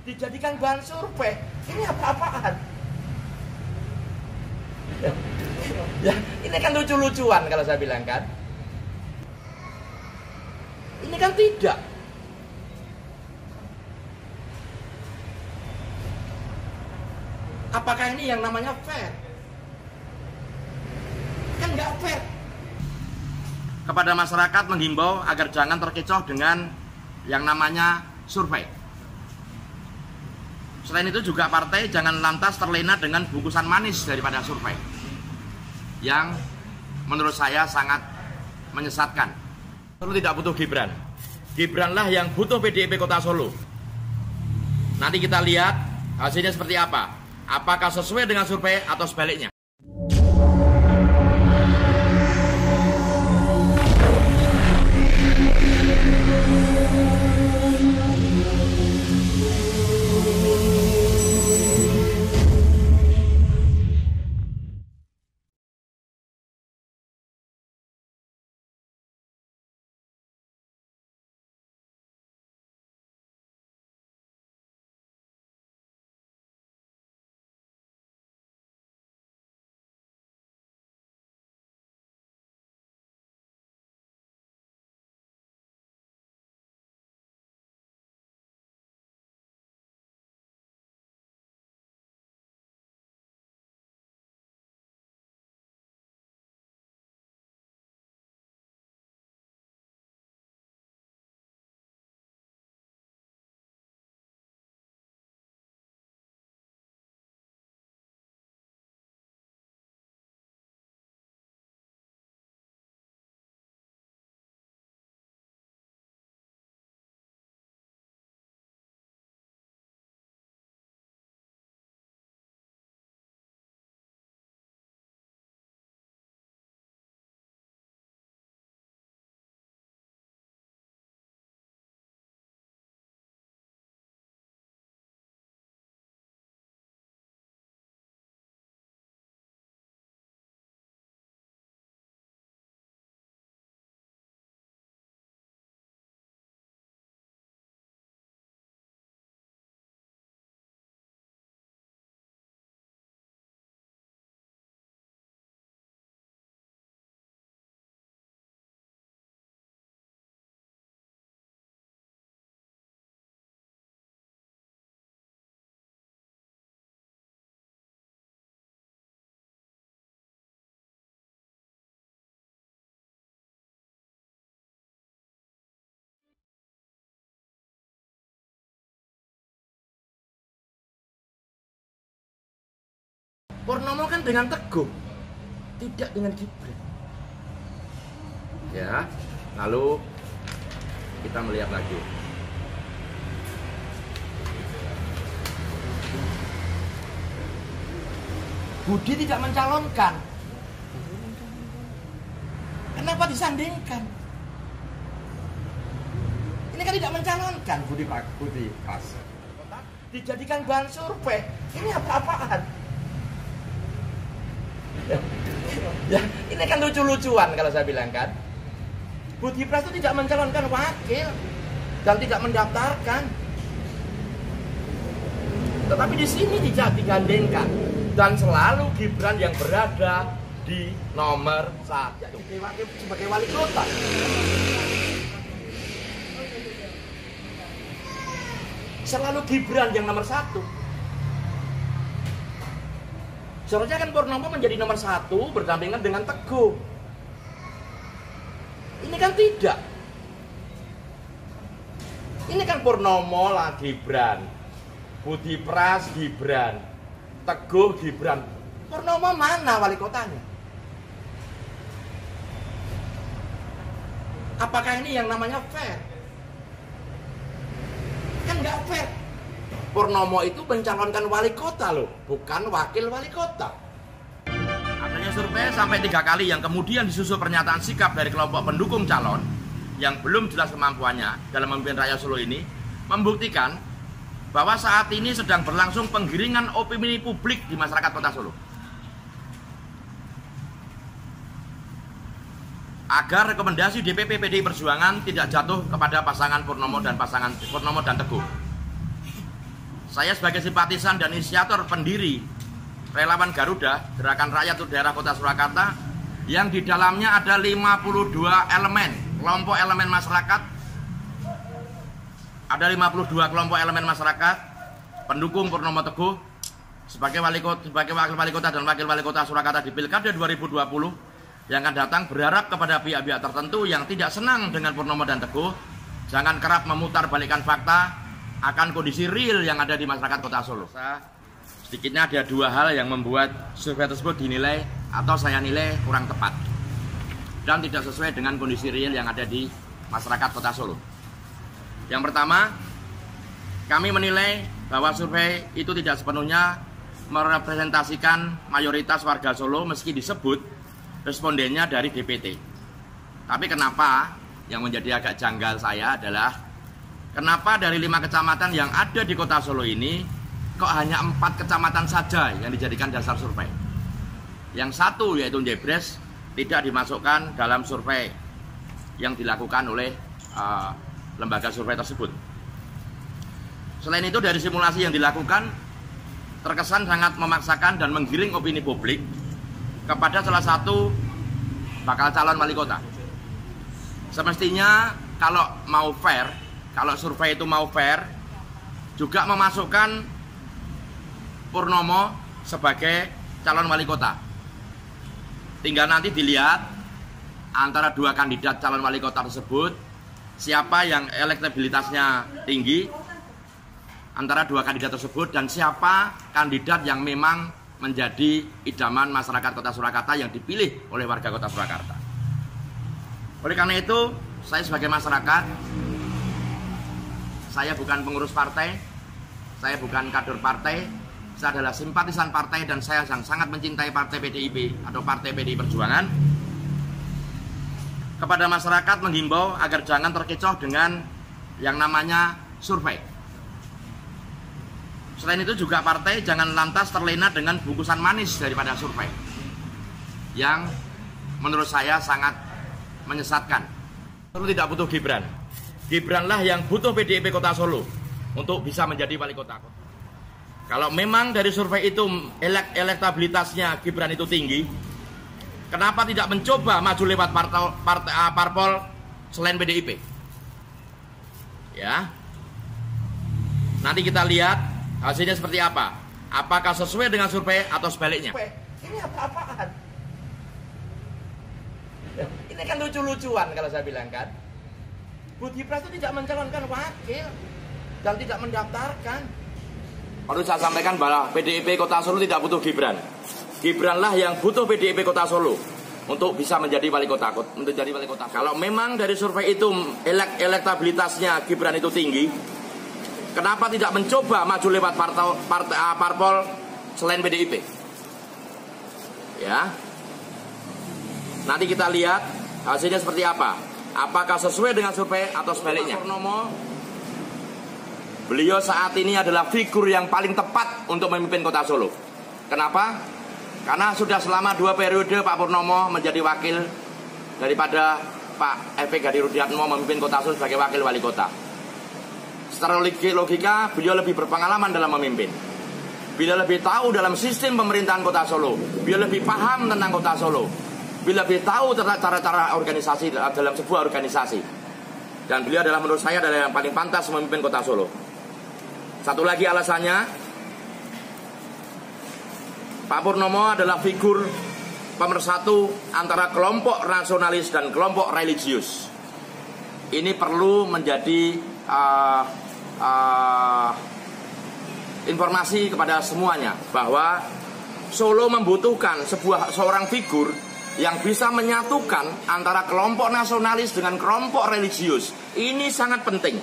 dijadikan bahan survei. Ini apa-apaan? Ya, ini kan lucu-lucuan kalau saya bilang kan. Ini kan tidak. Apakah ini yang namanya fair? Kan nggak fair. Kepada masyarakat menghimbau agar jangan terkecoh dengan yang namanya survei. Selain itu juga partai jangan lantas terlena dengan bungkusan manis daripada survei yang menurut saya sangat menyesatkan. Solo tidak butuh Gibran. Gibranlah yang butuh PDIP Kota Solo. Nanti kita lihat hasilnya seperti apa. Apakah sesuai dengan survei atau sebaliknya. Purnomo kan dengan Teguh, tidak dengan Gibran. Ya, lalu kita melihat lagi. Budi tidak mencalonkan. Kenapa disandingkan? Ini kan tidak mencalonkan Budi Pas. Dijadikan bahan survei. Ini apa-apaan? Ya, ini kan lucu-lucuan kalau saya bilang kan. Budi Pras itu tidak mencalonkan wakil dan tidak mendaftarkan. Tetapi di sini tidak digandengkan dan selalu Gibran yang berada di nomor 1 sebagai wali kota. Selalu Gibran yang nomor 1. Seharusnya kan Purnomo menjadi nomor 1 berdampingan dengan Teguh. Ini kan tidak. Ini kan Purnomo lah Gibran, Budi Pras Gibran, Teguh Gibran. Purnomo mana wali kotanya? Apakah ini yang namanya fair? Kan nggak fair. Purnomo itu mencalonkan wali kota loh, bukan wakil wali kota. Adanya survei sampai 3 kali yang kemudian disusul pernyataan sikap dari kelompok pendukung calon yang belum jelas kemampuannya dalam memimpin rakyat Solo ini membuktikan bahwa saat ini sedang berlangsung penggiringan opini publik di masyarakat Kota Solo. Agar rekomendasi DPP PDI Perjuangan tidak jatuh kepada pasangan Purnomo dan Teguh. saya sebagai simpatisan dan inisiator pendiri Relawan Garuda, Gerakan Rakyat untuk Daerah Kota Surakarta, yang di dalamnya ada 52 elemen, kelompok elemen masyarakat. Ada 52 kelompok elemen masyarakat pendukung Purnomo Teguh sebagai wakil wali kota dan wakil wali kota Surakarta di Pilkada 2020 yang akan datang, berharap kepada pihak-pihak tertentu yang tidak senang dengan Purnomo dan Teguh jangan kerap memutar balikan fakta akan kondisi real yang ada di masyarakat Kota Solo. Sedikitnya ada dua hal yang membuat survei tersebut dinilai atau saya nilai kurang tepat dan tidak sesuai dengan kondisi real yang ada di masyarakat Kota Solo. Yang pertama, kami menilai bahwa survei itu tidak sepenuhnya merepresentasikan mayoritas warga Solo meski disebut respondennya dari DPT. Tapi kenapa yang menjadi agak janggal saya adalah kenapa dari 5 kecamatan yang ada di Kota Solo ini kok hanya 4 kecamatan saja yang dijadikan dasar survei. Yang satu yaitu Jebres tidak dimasukkan dalam survei yang dilakukan oleh lembaga survei tersebut. Selain itu dari simulasi yang dilakukan terkesan sangat memaksakan dan menggiring opini publik kepada salah satu bakal calon wali kota. Semestinya kalau mau fair, kalau survei itu mau fair, juga memasukkan Purnomo sebagai calon wali kota. Tinggal nanti dilihat antara dua kandidat calon wali kota tersebut, siapa yang elektabilitasnya tinggi antara dua kandidat tersebut dan siapa kandidat yang memang menjadi idaman masyarakat Kota Surakarta yang dipilih oleh warga Kota Surakarta. Oleh karena itu, saya sebagai masyarakat, saya bukan pengurus partai, saya bukan kader partai, saya adalah simpatisan partai dan saya sangat mencintai partai PDIP atau partai PDI Perjuangan. Kepada masyarakat menghimbau agar jangan terkecoh dengan yang namanya survei. Selain itu juga partai jangan lantas terlena dengan bungkusan manis daripada survei yang menurut saya sangat menyesatkan. Solo tidak butuh Gibran. Gibranlah yang butuh PDIP Kota Solo untuk bisa menjadi wali kota. Kalau memang dari survei itu elektabilitasnya Gibran itu tinggi, kenapa tidak mencoba maju lewat parpol selain PDIP? Ya. Nanti kita lihat hasilnya seperti apa. Apakah sesuai dengan survei atau sebaliknya? Ini apa-apaan? Ini kan lucu-lucuan kalau saya bilang kan. Budi Pras itu tidak mencalonkan wakil dan tidak mendaftarkan. Perlu saya sampaikan bahwa PDIP Kota Solo tidak butuh Gibran. Gibranlah yang butuh PDIP Kota Solo untuk bisa menjadi wali kota. Kalau memang dari survei itu elektabilitasnya Gibran itu tinggi, kenapa tidak mencoba maju lewat parpol selain PDIP? Ya. Nanti kita lihat hasilnya seperti apa. Apakah sesuai dengan survei atau sebaliknya? Purnomo, beliau saat ini adalah figur yang paling tepat untuk memimpin Kota Solo. Kenapa? Karena sudah selama 2 periode Pak Purnomo menjadi wakil daripada Pak Epek Hadi Rudiatmo memimpin Kota Solo sebagai wakil wali kota. Secara logika, beliau lebih berpengalaman dalam memimpin. Beliau lebih tahu dalam sistem pemerintahan Kota Solo. Beliau lebih paham tentang Kota Solo. Beliau lebih tahu cara-cara organisasi dalam sebuah organisasi. Dan beliau adalah menurut saya adalah yang paling pantas memimpin Kota Solo. Satu lagi alasannya, Pak Purnomo adalah figur pemersatu antara kelompok nasionalis dan kelompok religius. Ini perlu menjadi informasi kepada semuanya bahwa Solo membutuhkan seorang figur yang bisa menyatukan antara kelompok nasionalis dengan kelompok religius. Ini sangat penting.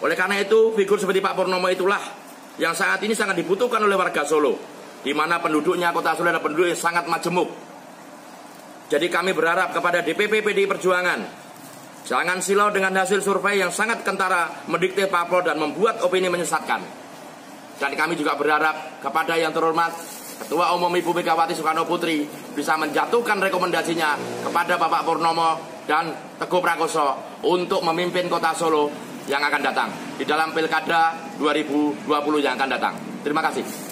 Oleh karena itu, figur seperti Pak Purnomo itulah yang saat ini sangat dibutuhkan oleh warga Solo, di mana penduduknya Kota Solo adalah penduduk yang sangat majemuk. Jadi kami berharap kepada DPP PDI Perjuangan, jangan silau dengan hasil survei yang sangat kentara mendikte parpol dan membuat opini menyesatkan. Dan kami juga berharap kepada yang terhormat Ketua Umum Ibu Megawati Soekarno Putri bisa menjatuhkan rekomendasinya kepada Bapak Purnomo dan Teguh Prakoso untuk memimpin Kota Solo yang akan datang di dalam Pilkada 2020 yang akan datang. Terima kasih.